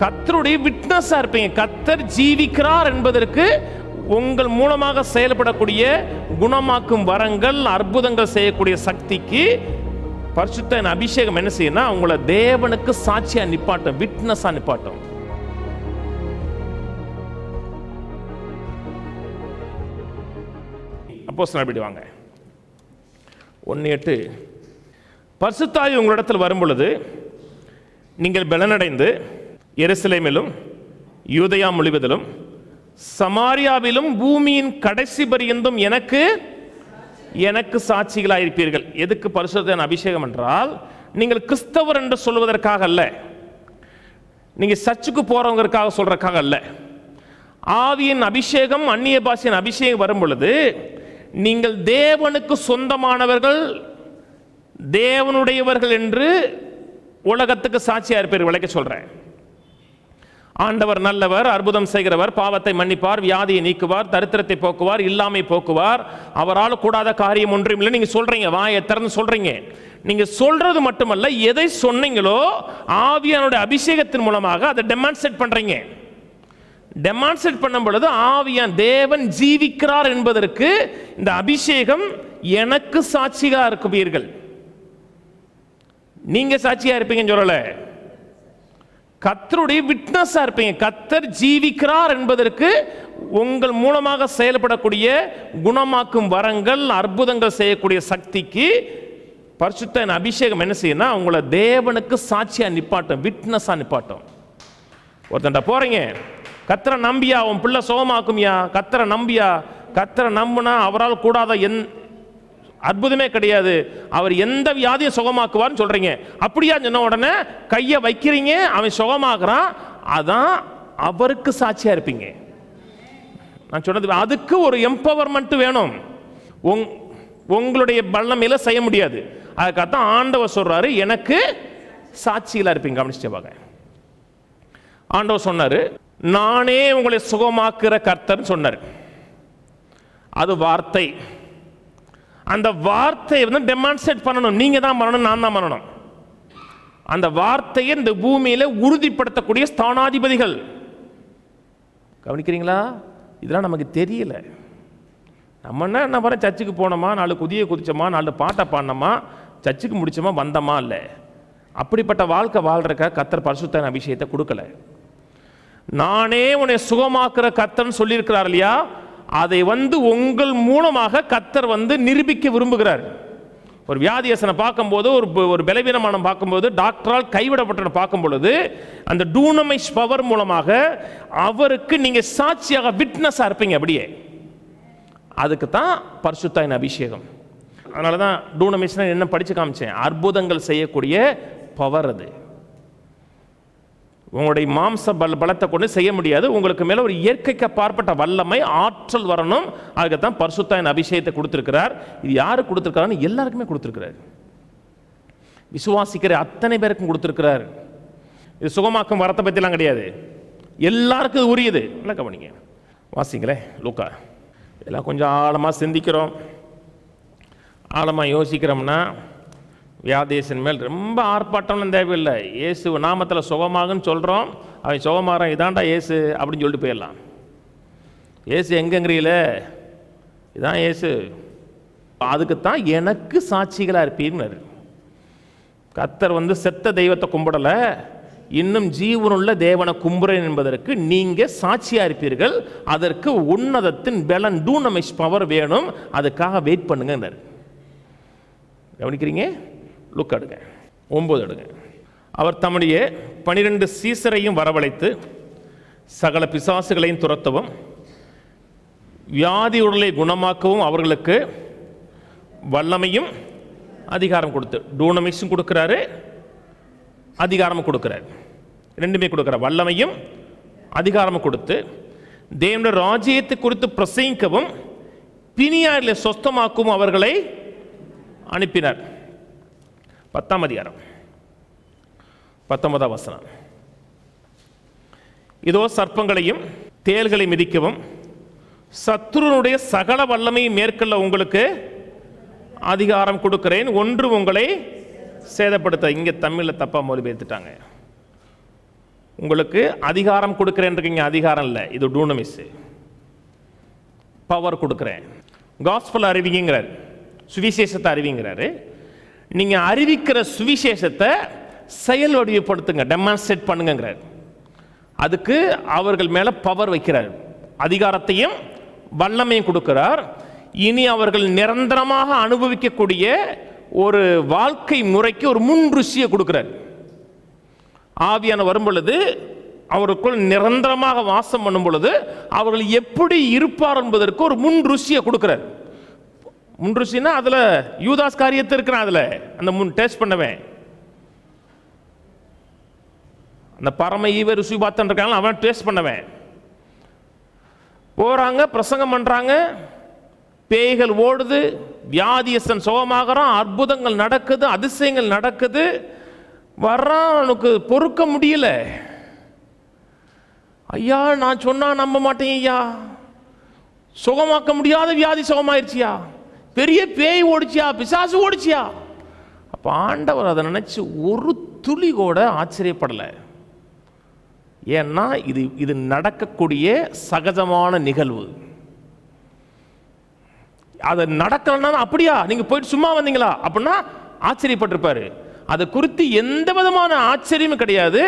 கர்த்தருடைய விட்னஸா இருப்பீங்க. கர்த்தர் ஜீவிக்கிறார் என்பதற்கு உங்கள் மூலமாக செயல்படக்கூடிய குணமாக்கும் வரங்கள், அற்புதங்கள் செய்யக்கூடிய சக்திக்கு பரிசுத்த அபிஷேகம் என்ன செய்யணும்னா உங்களை தேவனுக்கு சாட்சியா நிப்பாட்டும், விட்னஸா நிப்பாட்டும். அப்போஸ்தலர் அப்படி வாங்க 1:8. பரிசுத்த ஆவி உங்களிடத்தில் வரும் பொழுது நீங்கள் பலனடைந்து எருசலேமிலும் யூதேயா முழுவதிலும் சமாரியாவிலும் பூமியின் கடைசி பரியந்தம் எனக்கு சாட்சிகளாயிருப்பீர்கள். எதுக்கு பரிசுத்த அபிஷேகம் என்றால், நீங்கள் கிறிஸ்தவர் என்று சொல்வதற்காக அல்ல, நீங்க சர்ச்சுக்கு போறவங்களுக்காக சொல்றதுக்காக அல்ல. ஆவியின் அபிஷேகம், அந்நிய பாஷையின் அபிஷேகம் வரும் பொழுது நீங்கள் தேவனுக்கு சொந்தமானவர்கள், தேவனுடையவர்கள் என்று உலகத்துக்கு சாட்சியா இருப்பீர்கள். விளக்க சொல்றேன். ஆண்டவர் நல்லவர், அற்புதம் செய்கிறவர், பாவத்தை மன்னிப்பார், வியாதியை நீக்குவார், தரித்திரத்தை போக்குவார், இல்லாமை போக்குவார், அவரால் கூடாத காரியம் ஒன்றும் இல்லை. நீங்க சொல்றீங்க, வாயை திறந்து சொல்றீங்க. நீங்க சொல்றது மட்டுமல்ல, எதை சொன்னீங்களோ ஆவியானுடைய அபிஷேகத்தின் மூலமாக அதை டெமான்ஸ்ட்ரேட் பண்றீங்க. டெமான்ஸ்ட்ரேட் பண்ணும் பொழுது ஆவியான் தேவன் ஜீவிக்கிறார் என்பதற்கு இந்த அபிஷேகம் எனக்கு சாட்சியா இருப்பீர்கள். நீங்க சாட்சியா இருப்பீங்கன்னு சொல்லல, கர்த்தருடைய விட்னஸா இருப்பீங்க. கர்த்தர் ஜீவிக்கிறார் என்பதற்கு உங்கள் மூலமாக செயல்படக்கூடிய குணமாக்கும் வரங்கள், அற்புதங்கள் செய்யக்கூடிய சக்திக்கு பரிசுத்த அபிஷேகம் என்ன செய்யணும்னா உங்களை தேவனுக்கு சாட்சியா நிப்பாட்டும், விட்னஸா நிப்பாட்டும். ஒருத்தன்ட்ட போறீங்க, கர்த்தரை நம்பியா உன் பிள்ளை சுகமாக்குமியா, கர்த்தரை நம்பியா, கர்த்தரை நம்புனா அவரால் கூடாத அற்புதமே கிடையாது, அவர் எந்த வியாதியை சுகமாக்குவார்னு சொல்றீங்க. அப்படியா சொன்ன உடனே கையை வைக்கிறீங்க, அவன் சுகமாக்குறான், அதான் அவருக்கு சாட்சியா இருப்பீங்க. நான் சொன்னது அதுக்கு ஒரு எம்பவர்மெண்ட் வேணும். உங்களுடைய பலமையில செய்ய முடியாது. அதுக்காகத்தான் ஆண்டவர் சொல்றாரு எனக்கு சாட்சியில இருப்பீங்க. கவனிச்சுட்டு வாங்க. ஆண்டவர் சொன்னாரு, நானே உங்களை சுகமாக்குற கர்த்தர் சொன்னார். அது வார்த்தை. அந்த வார்த்தையை வந்து டெமான்ஸ்ட்ரேட் பண்ணணும். நீங்க தான் பண்ணணும், நான் தான் பண்ணணும். அந்த வார்த்தையை இந்த பூமியில உறுதிப்படுத்தக்கூடிய ஸ்தானாதிபதிகள். கவனிக்கிறீங்களா? இதெல்லாம் நமக்கு தெரியல. நம்ம என்ன வர சர்ச்சுக்கு போனோமா, 4 குதியை குதிச்சோமா, 4 பாட்டை பாடினோமா, சர்ச்சுக்கு முடிச்சோமா, வந்தோமா, இல்லை. அப்படிப்பட்ட வாழ்க்கை வாழ்றக்க கர்த்தர் பரிசுத்த அபிஷேகத்தை கொடுக்கல. நானே உன்னை சுகமாக்குற கர்த்தர்னு சொல்லியிருக்கிறார் இல்லையா, அதை வந்து உங்கள் மூலமாக கர்த்தர் வந்து நிரூபிக்க விரும்புகிறார். ஒரு வியாதியசனை பார்க்கும்போது, ஒரு பலவீனமான பார்க்கும்போது, டாக்டரால் கைவிடப்பட்ட பார்க்கும் பொழுது அந்த டூனமைஸ் பவர் மூலமாக அவருக்கு நீங்க சாட்சியாக விட்னஸா இருப்பீங்க. அப்படியே அதுக்கு தான் பரிசுத்த அபிஷேகம். அதனால தான் டூனமைஸ் என்ன படிச்சு காமிச்சேன், அற்புதங்கள் செய்யக்கூடிய பவர். அது உங்களுடைய மாம்ச பலத்தை கொண்டு செய்ய முடியாது. உங்களுக்கு மேல ஒரு இயற்கைக்கு அப்பாற்பட்ட வல்லமை, ஆற்றல் வரணும். அதுக்குத்தான் பரிசுத்த அபிஷேகத்தை கொடுத்திருக்கிறார். இது யாரு கொடுத்திருக்காருன்னு எல்லாருக்குமே கொடுத்திருக்கிறார். விசுவாசிக்கிற அத்தனை பேருக்கும் கொடுத்திருக்கிறார். இது சுகமாக்கும் வரத்தை பற்றிலாம் கிடையாது, எல்லாருக்கும் உரியது. நல்லா கவனிங்க, வாசிங்களே லூக்கா. இதெல்லாம் கொஞ்சம் ஆழமாக சிந்திக்கிறோம், ஆழமாக யோசிக்கிறோம்னா வியாதேசன் மேல் ரொம்ப ஆர்ப்பாட்டம்னு தேவையில்லை. இயேசு நாமத்தில் சுகமாகுன்னு சொல்கிறோம், அவன் சுகமாகறான், இதாண்டா இயேசு அப்படின்னு சொல்லிட்டு போயிடலாம். இயேசு எங்கங்கிறீல, இதான் இயேசு. அதுக்குத்தான் எனக்கு சாட்சிகளாக இருப்பீர்னாரு. கர்த்தர் வந்து செத்த தெய்வத்தை கும்பிடலை, இன்னும் ஜீவனுள்ள தேவனை கும்புறேன் என்பதற்கு நீங்கள் சாட்சியாக இருப்பீர்கள். அதற்கு உன்னதத்தின் பலன், டூனமைஸ் பவர் வேணும். அதுக்காக வெயிட் பண்ணுங்கன்னாரு. கவனிக்கிறீங்க? லுக் எடுங்க, 9 எடுங்க. அவர் தம்முடைய 12 சீசரையும் வரவழைத்து சகல பிசாசுகளையும் துரத்தவும் வியாதி உடலை குணமாக்கவும் அவர்களுக்கு வல்லமையும் அதிகாரம் கொடுத்து, டூனமிக்ஸும் கொடுக்கிறாரு, அதிகாரமும் கொடுக்கிறார். ரெண்டுமே கொடுக்கிறார். வல்லமையும் அதிகாரமும் கொடுத்து தேவனுடைய ராஜ்யத்தை குறித்து பிரசங்கிக்கவும் பிணியாரிலே சொஸ்தமாக்கவும் அவர்களை அனுப்பினார். 10ஆம் அதிகாரம் 19ஆம் வசனம். இதோ சர்ப்பங்களையும் தேள்களை மிதிக்கவும் சத்துருனுடைய சகல வல்லமையை மேற்கொள்ள உங்களுக்கு அதிகாரம் கொடுக்கிறேன், ஒன்று உங்களை சேதப்படுத்த. இங்கே தமிழில் தப்பாக மொழிபெயர்த்துட்டாங்க. உங்களுக்கு அதிகாரம் கொடுக்குறேன் இருக்கீங்க, அதிகாரம் இல்லை, இது டூனமிஸ், பவர் கொடுக்குறேன். காஸ்பல் அறிவிங்கிறார், சுவிசேஷத்தை அறிவிங்கிறாரு. நீங்கள் அறிவிக்கிற சுவிசேஷத்தை செயல் வடிவப்படுத்துங்க, டெமான்ஸ்ட்ரேட் பண்ணுங்கிறார். அதுக்கு அவர்கள் மேலே பவர் வைக்கிறார், அதிகாரத்தையும் வல்லமையும் கொடுக்கிறார். இனி அவர்கள் நிரந்தரமாக அனுபவிக்கக்கூடிய ஒரு வாழ்க்கை முறைக்கு ஒரு முன் ருசியை கொடுக்கிறார். ஆவியான வரும் பொழுது, அவருக்குள் நிரந்தரமாக வாசம் பண்ணும் பொழுது அவர்கள் எப்படி இருப்பார் என்பதற்கு ஒரு முன் ருசியை கொடுக்கிறார். முன் ருசினா அதில் யூதாஸ் காரியத்தை இருக்கிறான், அதில் அந்த முன் டேஸ்ட் பண்ணவேன், அந்த பரம ஈவ ருசி பார்த்துன்னு இருக்காங்க, அவன் டேஸ்ட் பண்ணவேன். போகிறாங்க, பிரசங்கம் பண்ணுறாங்க, பேய்கள் ஓடுது, வியாதியஸ்தன் சுகமாகறான், அற்புதங்கள் நடக்குது, அதிசயங்கள் நடக்குது. வர்றான், அவனுக்கு பொறுக்க முடியல. ஐயா நான் சொன்னா நம்ப மாட்டேன் ஐயா, சுகமாக்க முடியாத வியாதி சுகமாயிருச்சியா, பெரிய பேய் ஓடிச்சியா, பிசாசு ஓடிச்சியா. அப்ப ஆண்டவர் அதை நினைச்சு ஒரு துளி கூட ஆச்சரியப்படலை. ஏன்னா இது நடக்கக்கூடிய சகஜமான நிகழ்வு. அது நடக்கலன்னா அப்படியா நீங்க போயிட்டு சும்மா வந்தீங்களா அப்படின்னா ஆச்சரியப்பட்டிருப்பாரு. அது குறித்து எந்த விதமான ஆச்சரியமும் கிடையாது.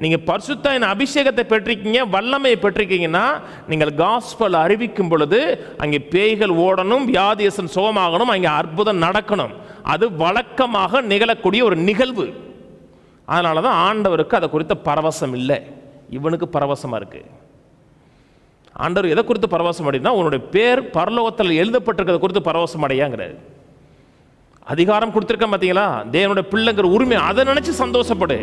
நீங்க பரிசுத்த அபிஷேகத்தை பெற்றிருக்கீங்க, வல்லமையை பெற்றிருக்கீங்கன்னா நீங்கள் காஸ்பல் அறிவிக்கும் பொழுது அங்கே பேய்கள் ஓடணும், வியாதியஸ்தன் சுகமாகணும், அங்கே அற்புதம் நடக்கணும். அது வழக்கமாக நிகழக்கூடிய ஒரு நிகழ்வு. அதனால தான் ஆண்டவருக்கு அதை குறித்த பரவசம் இல்லை, இவனுக்கு பரவசமா இருக்கு. ஆண்டவர் எதை குறித்து பரவசம் அடைனா, உன்னுடைய பேர் பரலோகத்தில் எழுதப்பட்டிருக்கிறத குறித்து பரவசம் அடையாங்கிறார். அதிகாரம் கொடுத்துருக்க பார்த்தீங்களா, தேவனுடைய பிள்ளைங்கிற உரிமை, அதை நினைச்சு சந்தோஷப்படு.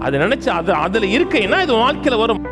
அதை நினைச்சு அது அதில் இருக்கேன்னா இது வாழ்க்கையில் வரும்.